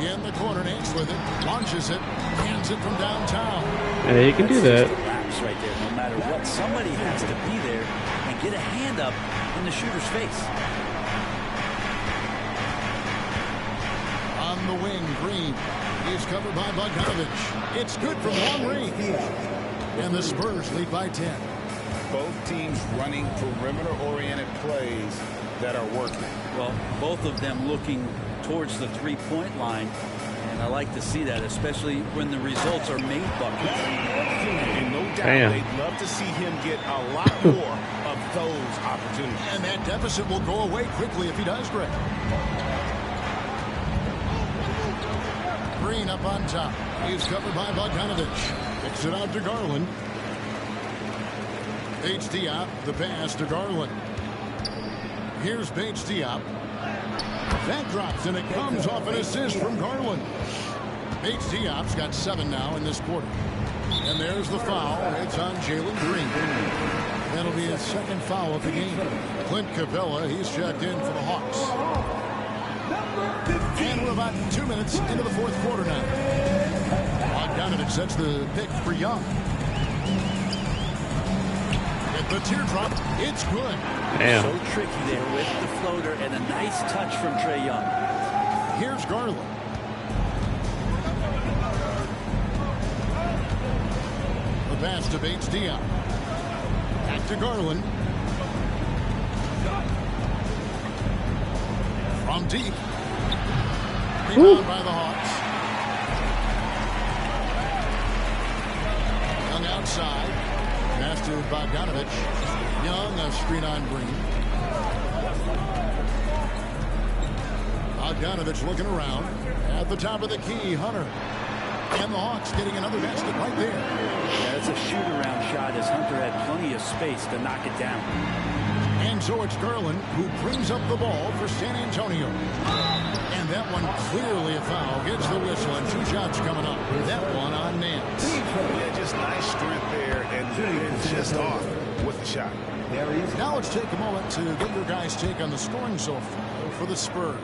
In the corner, Nance with it. Launches it. Hands it from downtown. Yeah, you can do that. Lapse right there. No matter what, somebody has to be there and get a hand up in the shooter's face. On the wing, Green. He's covered by Bogdanovich. It's good from long range. And the Spurs lead by 10. Both teams running perimeter-oriented plays that are working. Well, both of them looking towards the three-point line. And I like to see that, especially when the results are made buckets. And no doubt they'd love to see him get a lot more of those opportunities. And that deficit will go away quickly if he does, Greg. Green up on top. He's covered by Bogdanovich. Kicks it out to Garland. Bates-Diop, the pass to Garland. Here's Bates-Diop. That drops, and it comes off an assist from Garland. Bates-Diop's got 7 now in this quarter. And there's the foul. It's on Jalen Green. That'll be his second foul of the game. Clint Capella, he's checked in for the Hawks. And we're about 2 minutes into the fourth quarter now. Bogdanovich sets the pick for Young. At the teardrop, it's good. Damn. So tricky there with the floater and a nice touch from Trae Young. Here's Garland. The pass to Bates-Diop. Back to Garland. From deep. Rebound by the Hawks. Young outside. Pass to Bogdanovich. Young, a screen on Green. Bogdanovich looking around. At the top of the key, Hunter. And the Hawks getting another basket right there. Yeah, it's a shoot-around shot as Hunter had plenty of space to knock it down. And so it's Garland who brings up the ball for San Antonio. And that one clearly a foul. Gets the whistle and 2 shots coming up. That one on Nance. Yeah, just nice strength there and just off with the shot. Now let's take a moment to get your guys' take on the scoring so far for the Spurs.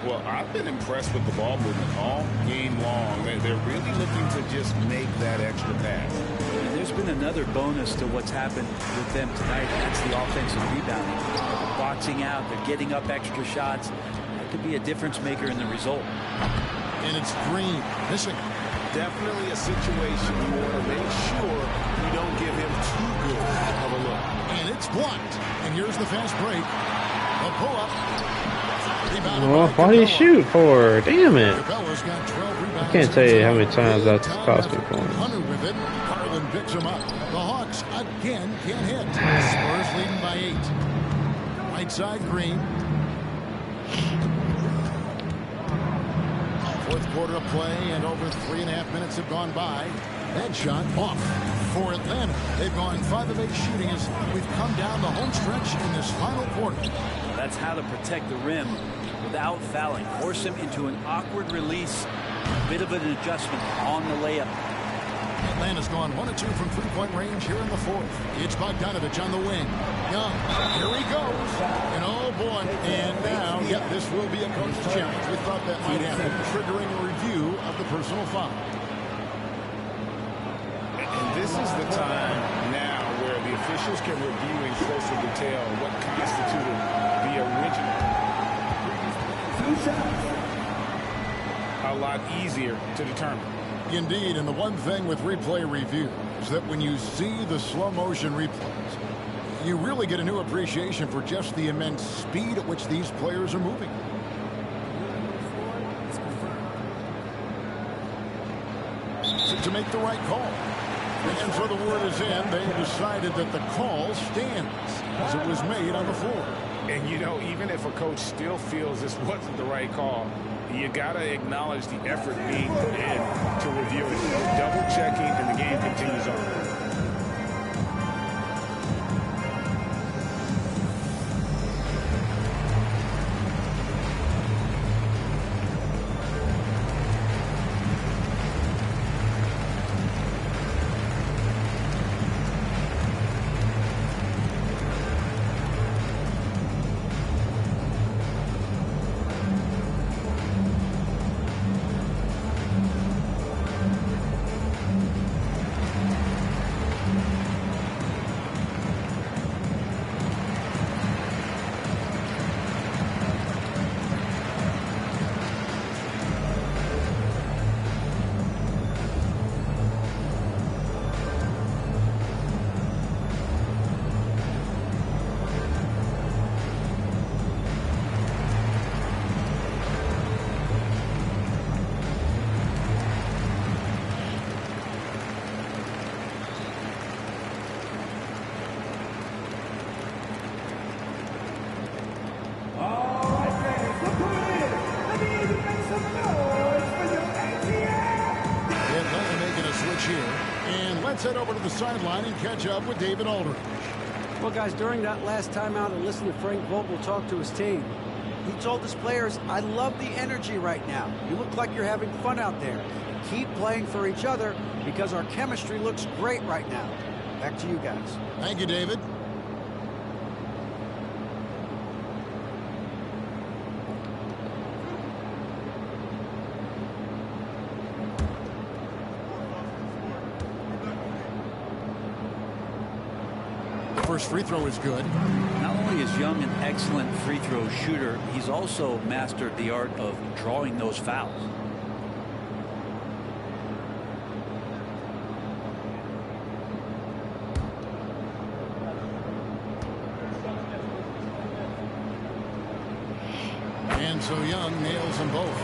Well, I've been impressed with the ball movement all game long. They're really looking to just make that extra pass. And there's been another bonus to what's happened with them tonight. That's the offensive rebounding. They're boxing out. They're getting up extra shots. That could be a difference maker in the result. And it's Green missing. Definitely a situation we want to make sure we don't give him too good of a look. And it's blocked. And here's the fast break. A pull-up. Well, why did he shoot for? Damn it. I can't tell you how many times that's cost me points. With it, Harlan picks him up. The Hawks again can't hit. Spurs leading by 8. Right side, Green. Fourth quarter of play, and over 3.5 minutes have gone by. That shot off for Atlanta. They've gone 5 of 8 shooting as we've come down the home stretch in this final quarter. That's how to protect the rim without fouling. Force him into an awkward release. A bit of an adjustment on the layup. Atlanta's gone 1 of 2 from three-point range here in the fourth. It's Bogdanovich on the wing. Young, here he goes. And oh boy, and now, yep, this will be a coach's challenge. We thought that might happen, triggering a review of the personal foul. And this is the time now where the officials can review in closer detail what constituted the original. A lot easier to determine. Indeed, and the one thing with replay review is that when you see the slow motion replays, you really get a new appreciation for just the immense speed at which these players are moving. To make the right call. And so the word is in, they decided that the call stands as it was made on the floor. And you know, even if a coach still feels this wasn't the right call, you got to acknowledge the effort being put in to review it. Double checking, and the game continues on. Head over to the sideline and catch up with David Aldridge. Well, guys, during that last timeout, I listened to Frank Vogel talk to his team. He told his players, I love the energy right now. You look like you're having fun out there. Keep playing for each other because our chemistry looks great right now. Back to you guys. Thank you, David. First free throw is good. Not only is Young an excellent free throw shooter, he's also mastered the art of drawing those fouls. And so Young nails them both.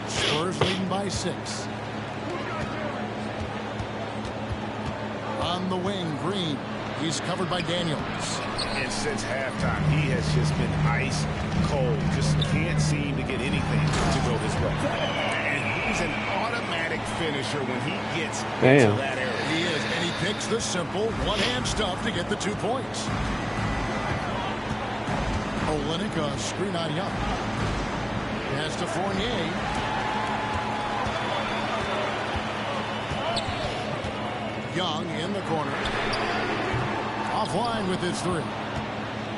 Spurs leading by 6. On the wing, Green. He's covered by Daniels. And since halftime, he has just been ice cold. Just can't seem to get anything to go his way. And he's an automatic finisher when he gets into that area. He is, and he picks the simple one-hand stuff to get the 2 points. Olynyk, a screen on Young. Pass to Fournier. Young in the corner. Offline with his 3.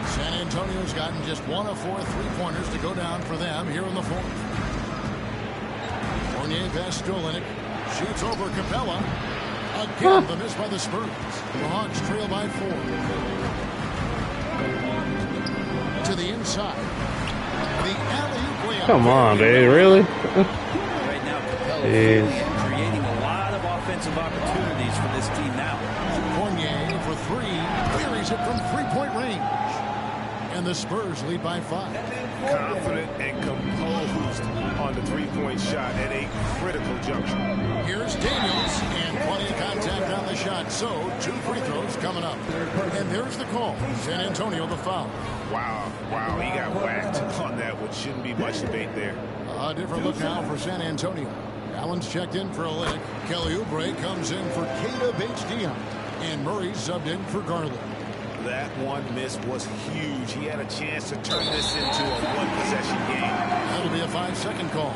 San Antonio's gotten just 1 of 4 3-pointers to go down for them here in the fourth. Fournier pass to Olynyk. Shoots over Capella. Again, the miss by the Spurs. The Hawks trail by 4. To the inside. The alley-oop layup. Come on, dude. Really? Right now, Capella creating a lot of offensive opportunities for this team now. Fournier for 3. Clears it from 3-point range. And the Spurs lead by 5. Confident and composed on the three-point shot at a critical juncture. Here's Daniels, and plenty of contact on the shot. So, 2 free throws coming up. And there's the call. San Antonio the foul. Wow, he got whacked on that, which shouldn't be much debate there. A different look now for San Antonio. Allen's checked in for a lick. Kelly Oubre comes in for Keita Bates-Diop. And Murray subbed in for Garland. That one miss was huge. He had a chance to turn this into a one-possession game. That'll be a 5-second call.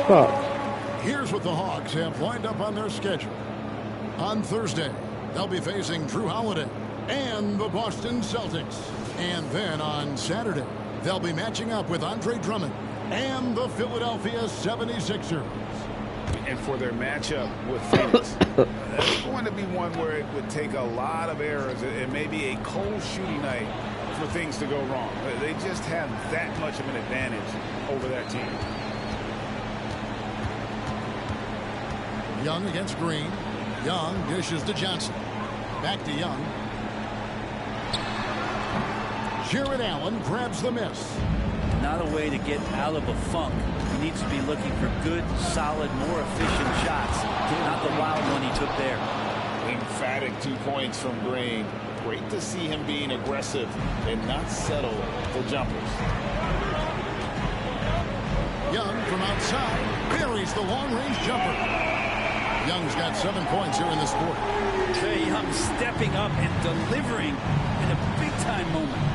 Fuck. Here's what the Hawks have lined up on their schedule. On Thursday, they'll be facing Drew Holiday and the Boston Celtics. And then on Saturday, they'll be matching up with Andre Drummond and the Philadelphia 76ers. And for their matchup with Phoenix, that's going to be one where it would take a lot of errors and maybe a cold shooting night for things to go wrong. They just have that much of an advantage over that team. Young against Green. Young dishes to Johnson. Back to Young. Jared Allen grabs the miss. Not a way to get out of a funk. He needs to be looking for good, solid, more efficient shots. Not the wild one he took there. Emphatic 2 points from Green. Great to see him being aggressive and not settle for jumpers. Young from outside buries the long-range jumper. Young's got 7 points here in this quarter. Trae Young stepping up and delivering in a big-time moment.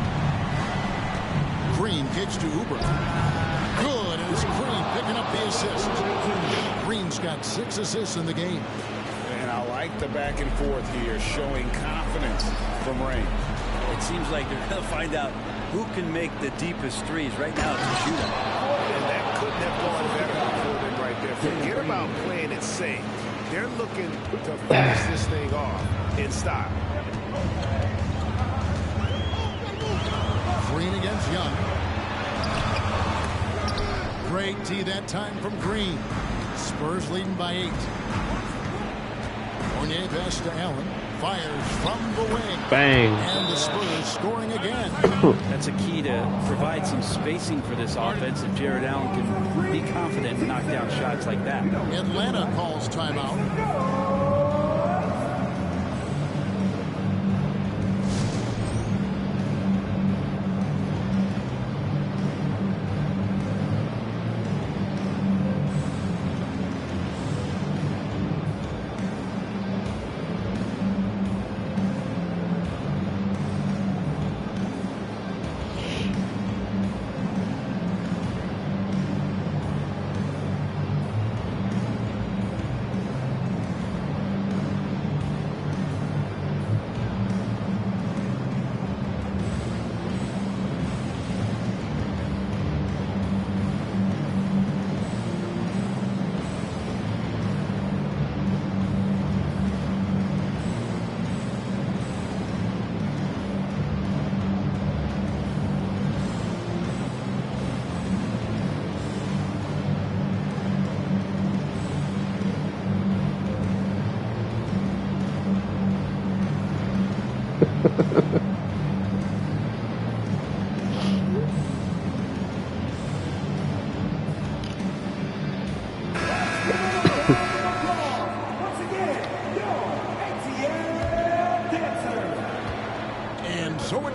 Green kicks to Oubre. Good, and it's Green picking up the assist. Green's got 6 assists in the game. And I like the back and forth here, showing confidence from Rain. It seems like they're going to find out who can make the deepest threes. Right now, it's a shootout. And that couldn't have gone better for them right there. Forget about playing it safe. They're looking to finish this thing off in style. Green against Young. Great tee that time from Green. Spurs leading by 8. Fournier pass to Allen. Fires from the wing. Bang. And the Spurs scoring again. That's a key to provide some spacing for this offense if Jared Allen can be confident and knock down shots like that. Atlanta calls timeout.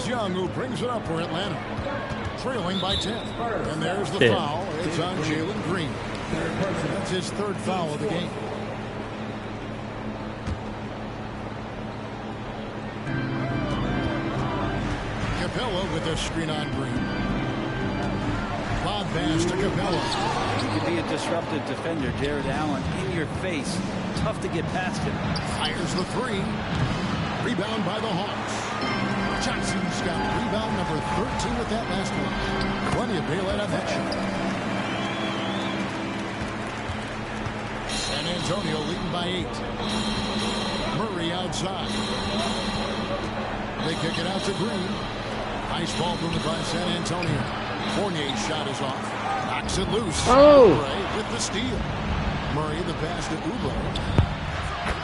Young who brings it up for Atlanta, trailing by 10. And there's the foul. It's on Jalen Green. That's his 3rd foul of the game. Capella with a screen on Green. Lob pass to Capella. He can be a disruptive defender. Jared Allen in your face. Tough to get past him. Fires the 3. Rebound by the Hawks. Johnson's got rebound number 13 with that last one. Plenty of daylight on that shot. San Antonio leading by 8. Murray outside. They kick it out to Green. Nice ball movement by San Antonio. Fournier's shot is off. Knocks it loose. Oh! Oubre with the steal. Murray the pass to Oubre.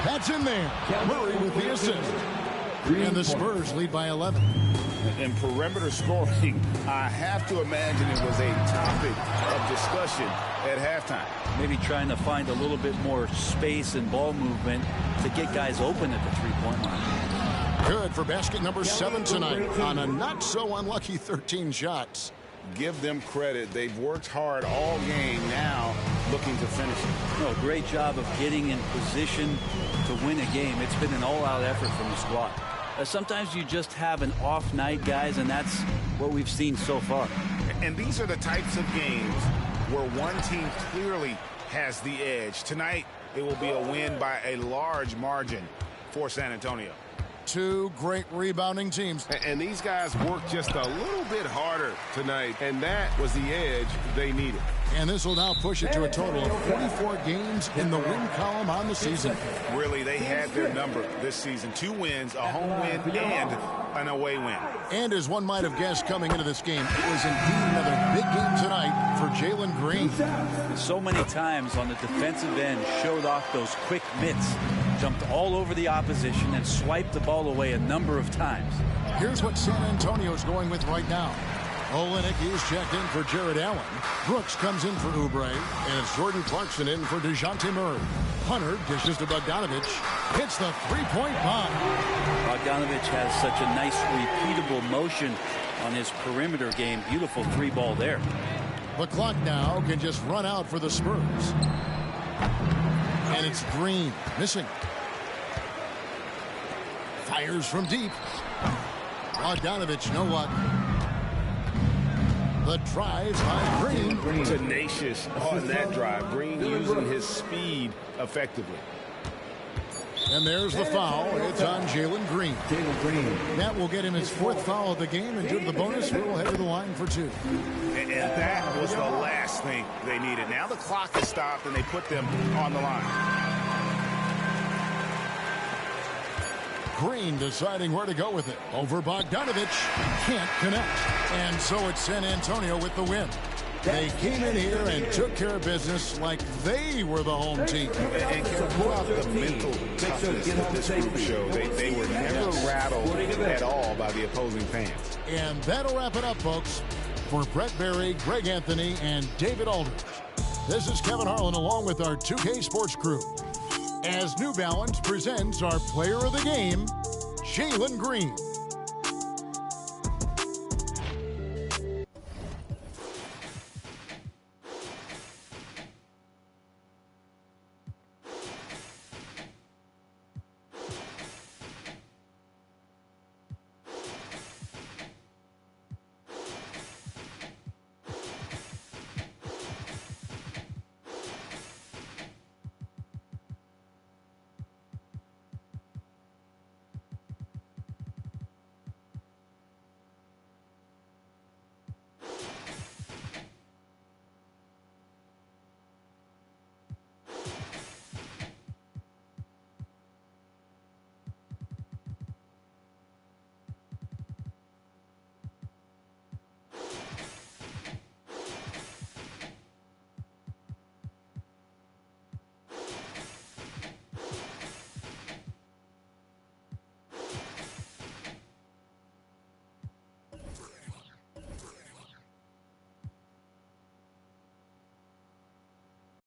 That's in there. Murray with the assist. And the Spurs lead by 11. And perimeter scoring, I have to imagine it was a topic of discussion at halftime. Maybe trying to find a little bit more space and ball movement to get guys open at the three-point line. Good for basket number 7 tonight on a not-so-unlucky 13 shots. Give them credit. They've worked hard all game, now looking to finish it. No, great job of getting in position to win a game. It's been an all-out effort from the squad. Sometimes you just have an off night, guys, and that's what we've seen so far. And these are the types of games where one team clearly has the edge. Tonight, it will be a win by a large margin for San Antonio. Two great rebounding teams. And these guys worked just a little bit harder tonight, and that was the edge they needed. And this will now push it to a total of 44 games in the win column on the season. Really, they had their number this season. 2 wins, a home win, and an away win. And as one might have guessed coming into this game, it was indeed another big game tonight for Jalen Green. So many times on the defensive end, showed off those quick mitts, jumped all over the opposition, and swiped the ball away a number of times. Here's what San Antonio's going with right now. Olenek is checked in for Jared Allen. Brooks comes in for Oubre, and it's Jordan Clarkson in for DeJounte Murray. Hunter dishes to Bogdanovich. Hits the three-point bomb. Bogdanovich has such a nice, repeatable motion on his perimeter game. Beautiful 3-ball there. The clock now can just run out for the Spurs. And it's Green missing. Fires from deep. Bogdanovich, no luck. The drive by Green. Tenacious on that drive. Green using his speed effectively. And there's the foul. It's on Jalen Green. That will get him his 4th foul of the game, and due to the bonus, we'll head to the line for 2. And that was the last thing they needed. Now the clock has stopped, and they put them on the line. Green deciding where to go with it. Over Bogdanovich. Can't connect. And so it's San Antonio with the win. They came in here and took care of business like they were the home team. And pull out the mental toughness that this group showed. They were never rattled at all by the opposing fans. And that'll wrap it up, folks. For Brett Berry, Greg Anthony, and David Aldridge, this is Kevin Harlan along with our 2K Sports crew, as New Balance presents our player of the game, Jalen Green.